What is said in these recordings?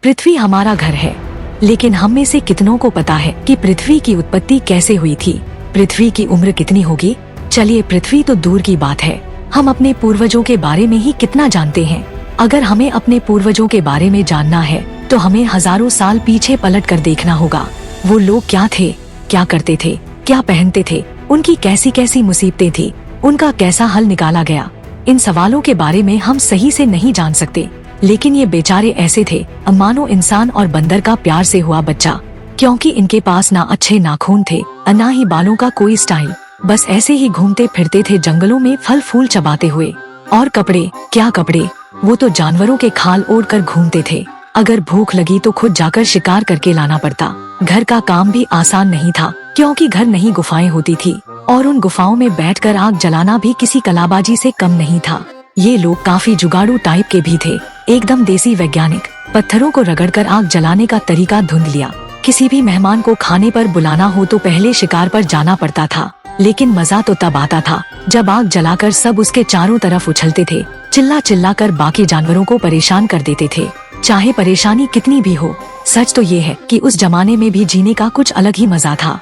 पृथ्वी हमारा घर है, लेकिन हम में से कितनों को पता है कि पृथ्वी की उत्पत्ति कैसे हुई थी? पृथ्वी की उम्र कितनी होगी? चलिए, पृथ्वी तो दूर की बात है, हम अपने पूर्वजों के बारे में ही कितना जानते हैं। अगर हमें अपने पूर्वजों के बारे में जानना है तो हमें हजारों साल पीछे पलट कर देखना होगा। वो लोग क्या थे, क्या करते थे, क्या पहनते थे, उनकी कैसी कैसी मुसीबतें थी, उनका कैसा हल निकाला गया। इन सवालों के बारे में हम सही से नहीं जान सकते, लेकिन ये बेचारे ऐसे थे मानो इंसान और बंदर का प्यार से हुआ बच्चा, क्योंकि इनके पास ना अच्छे नाखून थे, ना ही बालों का कोई स्टाइल। बस ऐसे ही घूमते फिरते थे जंगलों में फल फूल चबाते हुए। और कपड़े, क्या कपड़े, वो तो जानवरों के खाल ओढ़ कर घूमते थे। अगर भूख लगी तो खुद जाकर शिकार करके लाना पड़ता। घर का काम भी आसान नहीं था, क्योंकि घर नहीं गुफाएं होती थी, और उन गुफाओं में बैठकर आग जलाना भी किसी कलाबाजी से कम नहीं था। ये लोग काफी जुगाड़ू टाइप के भी थे, एकदम देसी वैज्ञानिक। पत्थरों को रगड़कर आग जलाने का तरीका ढूंढ लिया। किसी भी मेहमान को खाने पर बुलाना हो तो पहले शिकार पर जाना पड़ता था, लेकिन मजा तो तब आता था जब आग जलाकर सब उसके चारों तरफ उछलते थे, चिल्ला चिल्ला कर बाकी जानवरों को परेशान कर देते थे, चाहे परेशानी कितनी भी हो। सच तो ये है कि उस जमाने में भी जीने का कुछ अलग ही मजा था।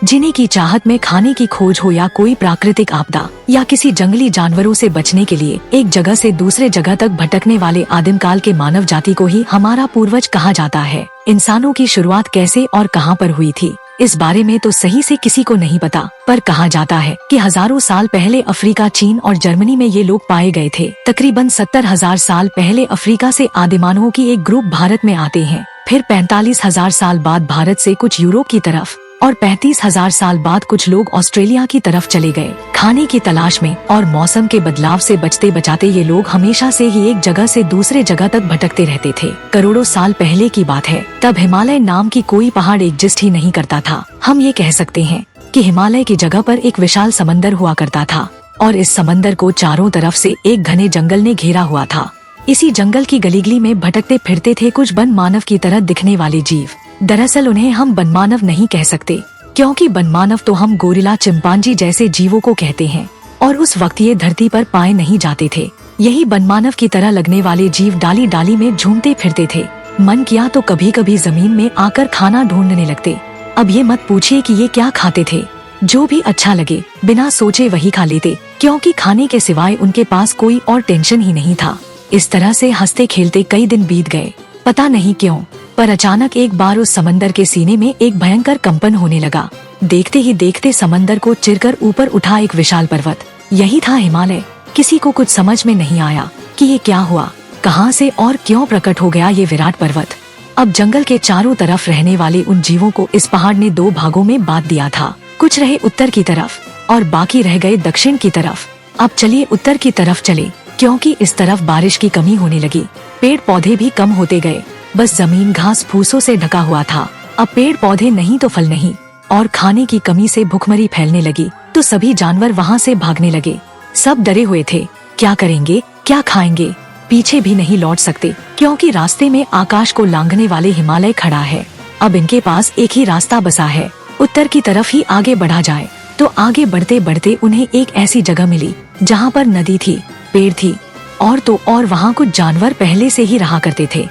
जीने की चाहत में खाने की खोज हो या कोई प्राकृतिक आपदा या किसी जंगली जानवरों से बचने के लिए एक जगह से दूसरे जगह तक भटकने वाले आदिम काल के मानव जाति को ही हमारा पूर्वज कहा जाता है। इंसानों की शुरुआत कैसे और कहां पर हुई थी, इस बारे में तो सही से किसी को नहीं पता, पर कहा जाता है कि हजारों साल पहले अफ्रीका, चीन और जर्मनी में ये लोग पाए गए थे। तकरीबन 70,000 साल पहले अफ्रीका से आदिमानवों की एक ग्रुप भारत में आते हैं। फिर 45,000 साल बाद भारत से कुछ यूरोप की तरफ, और 35,000 साल बाद कुछ लोग ऑस्ट्रेलिया की तरफ चले गए खाने की तलाश में। और मौसम के बदलाव से बचते बचाते ये लोग हमेशा से ही एक जगह से दूसरे जगह तक भटकते रहते थे। करोड़ों साल पहले की बात है, तब हिमालय नाम की कोई पहाड़ एग्जिस्ट ही नहीं करता था। हम ये कह सकते हैं कि हिमालय की जगह पर एक विशाल समंदर हुआ करता था, और इस समंदर को चारों तरफ से एक घने जंगल ने घेरा हुआ था। इसी जंगल की गली में भटकते फिरते थे कुछ वन मानव की तरह दिखने वाले जीव। दरअसल उन्हें हम बनमानव नहीं कह सकते, क्योंकि बनमानव तो हम गोरिल्ला, चिंपांजी जैसे जीवों को कहते हैं, और उस वक्त ये धरती पर पाए नहीं जाते थे। यही बनमानव की तरह लगने वाले जीव डाली डाली में झूमते फिरते थे। मन किया तो कभी कभी जमीन में आकर खाना ढूंढने लगते। अब ये मत पूछिए कि ये क्या खाते थे, जो भी अच्छा लगे बिना सोचे वही खा लेते, क्योंकि खाने के सिवाय उनके पास कोई और टेंशन ही नहीं था। इस तरह से हंसते खेलते कई दिन बीत गए, पता नहीं क्यों, पर अचानक एक बार उस समंदर के सीने में एक भयंकर कंपन होने लगा। देखते ही देखते समंदर को चिरकर ऊपर उठा एक विशाल पर्वत। यही था हिमालय। किसी को कुछ समझ में नहीं आया कि ये क्या हुआ, कहां से और क्यों प्रकट हो गया ये विराट पर्वत। अब जंगल के चारों तरफ रहने वाले उन जीवों को इस पहाड़ ने दो भागों में बांट दिया था। कुछ रहे उत्तर की तरफ और बाकी रह गए दक्षिण की तरफ। अब चलिए उत्तर की तरफ चले, क्योंकि इस तरफ बारिश की कमी होने लगी। पेड़ पौधे भी कम होते गए, बस जमीन घास फूसों से ढका हुआ था। अब पेड़ पौधे नहीं तो फल नहीं, और खाने की कमी से भुखमरी फैलने लगी, तो सभी जानवर वहाँ से भागने लगे। सब डरे हुए थे, क्या करेंगे, क्या खाएंगे। पीछे भी नहीं लौट सकते, क्योंकि रास्ते में आकाश को लांघने वाले हिमालय खड़ा है। अब इनके पास एक ही रास्ता बसा है, उत्तर की तरफ ही आगे बढ़ा जाए। तो आगे बढ़ते बढ़ते उन्हें एक ऐसी जगह मिली जहाँ पर नदी थी, पेड़ थी, और तो और वहाँ कुछ जानवर पहले से ही रहा करते थे।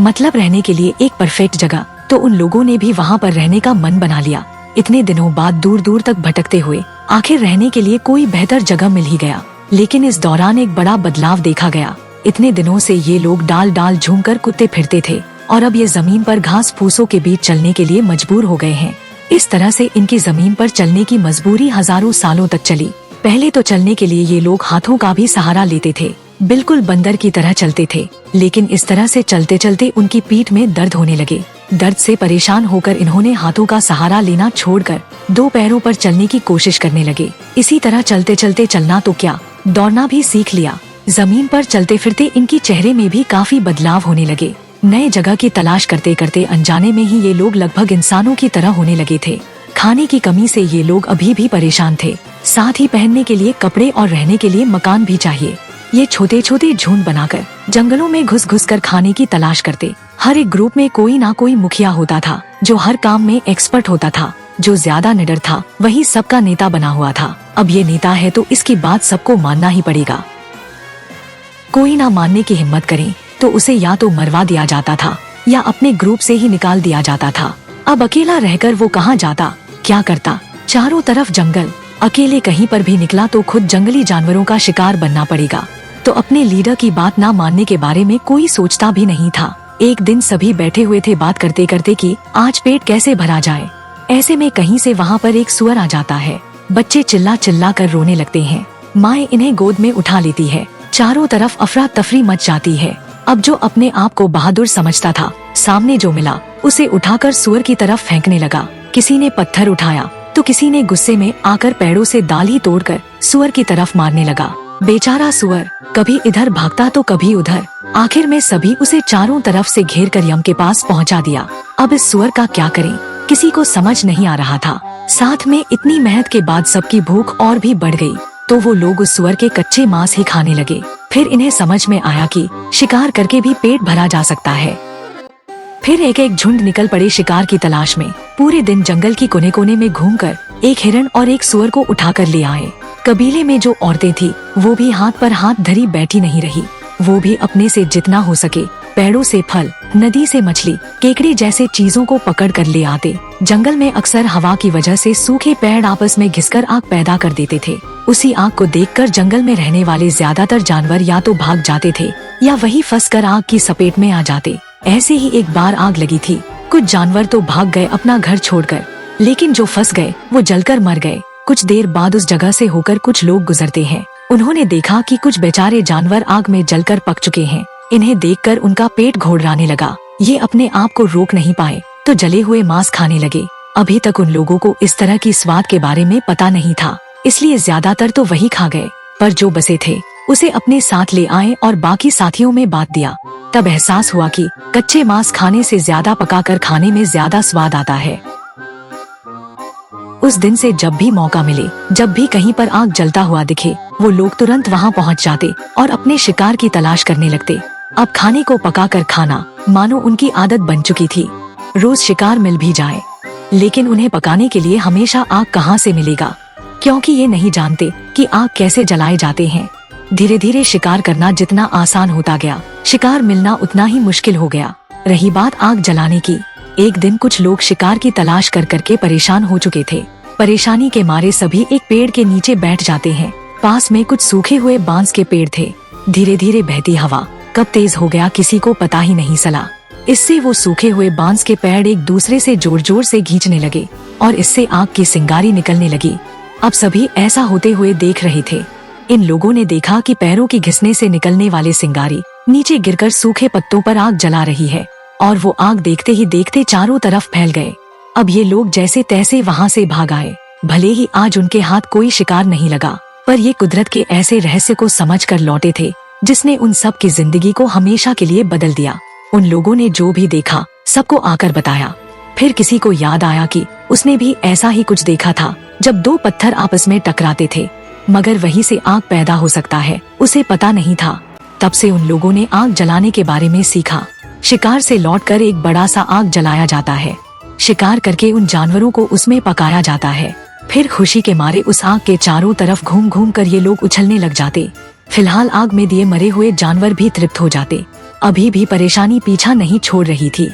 मतलब रहने के लिए एक परफेक्ट जगह। तो उन लोगों ने भी वहाँ पर रहने का मन बना लिया। इतने दिनों बाद दूर दूर तक भटकते हुए आखिर रहने के लिए कोई बेहतर जगह मिल ही गया। लेकिन इस दौरान एक बड़ा बदलाव देखा गया। इतने दिनों से ये लोग डाल डाल झूमकर कुत्ते फिरते थे, और अब ये जमीन पर घास फूसों के बीच चलने के लिए मजबूर हो गए हैं। इस तरह से इनकी जमीन पर चलने की मजबूरी हजारों सालों तक चली। पहले तो चलने के लिए ये लोग हाथों का भी सहारा लेते थे, बिल्कुल बंदर की तरह चलते थे। लेकिन इस तरह से चलते चलते उनकी पीठ में दर्द होने लगे। दर्द से परेशान होकर इन्होंने हाथों का सहारा लेना छोड़कर दो पैरों पर चलने की कोशिश करने लगे। इसी तरह चलते चलते चलना तो क्या, दौड़ना भी सीख लिया। जमीन पर चलते फिरते इनकी चेहरे में भी काफी बदलाव होने लगे। नए जगह की तलाश करते करते अनजाने में ही ये लोग लगभग इंसानों की तरह होने लगे थे। खाने की कमी से ये लोग अभी भी परेशान थे, साथ ही पहनने के लिए कपड़े और रहने के लिए मकान भी चाहिए। ये छोटे छोटे झुंड बनाकर जंगलों में घुस घुस कर खाने की तलाश करते। हर एक ग्रुप में कोई ना कोई मुखिया होता था, जो हर काम में एक्सपर्ट होता था। जो ज्यादा निडर था वही सबका नेता बना हुआ था। अब ये नेता है तो इसकी बात सबको मानना ही पड़ेगा। कोई ना मानने की हिम्मत करे तो उसे या तो मरवा दिया जाता था या अपने ग्रुप से ही निकाल दिया जाता था। अब अकेला रहकर वो कहाँ जाता, क्या करता? चारों तरफ जंगल, अकेले कहीं पर भी निकला तो खुद जंगली जानवरों का शिकार बनना पड़ेगा। तो अपने लीडर की बात ना मानने के बारे में कोई सोचता भी नहीं था। एक दिन सभी बैठे हुए थे बात करते करते कि आज पेट कैसे भरा जाए। ऐसे में कहीं से वहाँ पर एक सुअर आ जाता है। बच्चे चिल्ला चिल्ला कर रोने लगते हैं। माँ इन्हें गोद में उठा लेती है। चारों तरफ अफरा तफरी मच जाती है। अब जो अपने आप को बहादुर समझता था, सामने जो मिला उसे उठाकर सुअर की तरफ फेंकने लगा। किसी ने पत्थर उठाया तो किसी ने गुस्से में आकर पेड़ों से डाल ही तोड़कर सुअर की तरफ मारने लगा। बेचारा सुअर कभी इधर भागता तो कभी उधर। आखिर में सभी उसे चारों तरफ से घेर कर यम के पास पहुंचा दिया। अब इस सुअर का क्या करें, किसी को समझ नहीं आ रहा था। साथ में इतनी मेहनत के बाद सबकी भूख और भी बढ़ गई तो वो लोग उस सुअर के कच्चे मांस ही खाने लगे। फिर इन्हें समझ में आया कि शिकार करके भी पेट भरा जा सकता है। फिर एक एक झुंड निकल पड़े शिकार की तलाश में। पूरे दिन जंगल की कोने कोने में घूमकर एक हिरण और एक सुअर को उठाकर ले आए। कबीले में जो औरतें थी वो भी हाथ पर हाथ धरी बैठी नहीं रही। वो भी अपने से जितना हो सके पेड़ों से फल, नदी से मछली, केकड़े जैसे चीजों को पकड़ कर ले आते। जंगल में अक्सर हवा की वजह से सूखे पेड़ आपस में घिसकर आग पैदा कर देते थे। उसी आग को देखकर जंगल में रहने वाले ज्यादातर जानवर या तो भाग जाते थे या वही फंसकर आग की सपेट में आ जाते। ऐसे ही एक बार आग लगी थी। कुछ जानवर तो भाग गए अपना घर छोड़कर, लेकिन जो फंस गए वो जलकर मर गए। कुछ देर बाद उस जगह से होकर कुछ लोग गुजरते हैं। उन्होंने देखा कि कुछ बेचारे जानवर आग में जलकर पक चुके हैं। इन्हें देखकर उनका पेट घोड़ाने लगा। ये अपने आप को रोक नहीं पाए तो जले हुए मांस खाने लगे। अभी तक उन लोगों को इस तरह की स्वाद के बारे में पता नहीं था, इसलिए ज्यादातर तो वही खा गए। पर जो बचे थे उसे अपने साथ ले आए और बाकी साथियों में बांट दिया। तब एहसास हुआ कि कच्चे मांस खाने से ज्यादा पकाकर खाने में ज्यादा स्वाद आता है। उस दिन से जब भी मौका मिले, जब भी कहीं पर आग जलता हुआ दिखे, वो लोग तुरंत वहाँ पहुँच जाते और अपने शिकार की तलाश करने लगते। अब खाने को पकाकर खाना मानो उनकी आदत बन चुकी थी। रोज शिकार मिल भी जाए, लेकिन उन्हें पकाने के लिए हमेशा आग कहाँ से मिलेगा, क्योंकि ये नहीं जानते कि आग कैसे जलाए जाते हैं। धीरे धीरे शिकार करना जितना आसान होता गया, शिकार मिलना उतना ही मुश्किल हो गया। रही बात आग जलाने की, एक दिन कुछ लोग शिकार की तलाश कर करके परेशान हो चुके थे। परेशानी के मारे सभी एक पेड़ के नीचे बैठ जाते हैं। पास में कुछ सूखे हुए बांस के पेड़ थे। धीरे धीरे बहती हवा कब तेज हो गया किसी को पता ही नहीं चला। इससे वो सूखे हुए बांस के पेड़ एक दूसरे से जोर जोर से खींचने लगे और इससे आग की चिंगारी निकलने लगी। अब सभी ऐसा होते हुए देख रहे थे। इन लोगों ने देखा कि पैरों की घिसने से निकलने वाली चिंगारी नीचे गिरकर सूखे पत्तों पर आग जला रही है और वो आग देखते ही देखते चारों तरफ फैल गए। अब ये लोग जैसे तैसे वहाँ से भाग आए। भले ही आज उनके हाथ कोई शिकार नहीं लगा, पर ये कुदरत के ऐसे रहस्य को समझ कर लौटे थे जिसने उन सब की जिंदगी को हमेशा के लिए बदल दिया। उन लोगों ने जो भी देखा सबको आकर बताया। फिर किसी को याद आया कि उसने भी ऐसा ही कुछ देखा था जब दो पत्थर आपस में टकराते थे, मगर वहीं से आग पैदा हो सकता है उसे पता नहीं था। तब से उन लोगों ने आग जलाने के बारे में सीखा। शिकार से लौटकर एक बड़ा सा आग जलाया जाता है। शिकार करके उन जानवरों को उसमें पकाया जाता है। फिर खुशी के मारे उस आग के चारों तरफ घूम घूम कर ये लोग उछलने लग जाते। फिलहाल आग में दिए मरे हुए जानवर भी तृप्त हो जाते। अभी भी परेशानी पीछा नहीं छोड़ रही थी।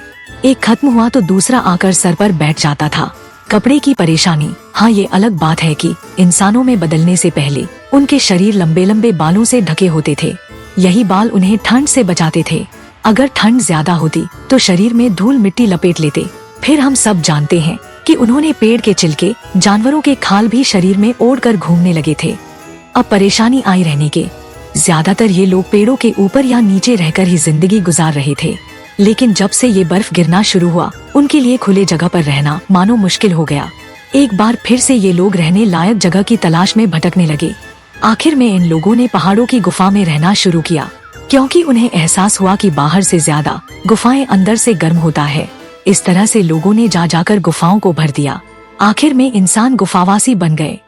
एक खत्म हुआ तो दूसरा आकर सर पर बैठ जाता था। कपड़े की परेशानी, हाँ ये अलग बात है कि इंसानों में बदलने से पहले उनके शरीर लंबे लंबे बालों से ढके होते थे। यही बाल उन्हें ठंड से बचाते थे। अगर ठंड ज्यादा होती तो शरीर में धूल मिट्टी लपेट लेते। फिर हम सब जानते हैं कि उन्होंने पेड़ के छिलके, जानवरों के खाल भी शरीर में ओढ़कर घूमने लगे थे। अब परेशानी आई रहने के, ज्यादातर ये लोग पेड़ों के ऊपर या नीचे रहकर ही जिंदगी गुजार रहे थे। लेकिन जब से ये बर्फ गिरना शुरू हुआ, उनके लिए खुले जगह पर रहना मानो मुश्किल हो गया। एक बार फिर से ये लोग रहने लायक जगह की तलाश में भटकने लगे। आखिर में इन लोगों ने पहाड़ों की गुफा में रहना शुरू किया, क्योंकि उन्हें एहसास हुआ कि बाहर से ज्यादा गुफाएं अंदर से गर्म होता है। इस तरह से लोगों ने जा जाकर गुफाओं को भर दिया। आखिर में इंसान गुफावासी बन गए।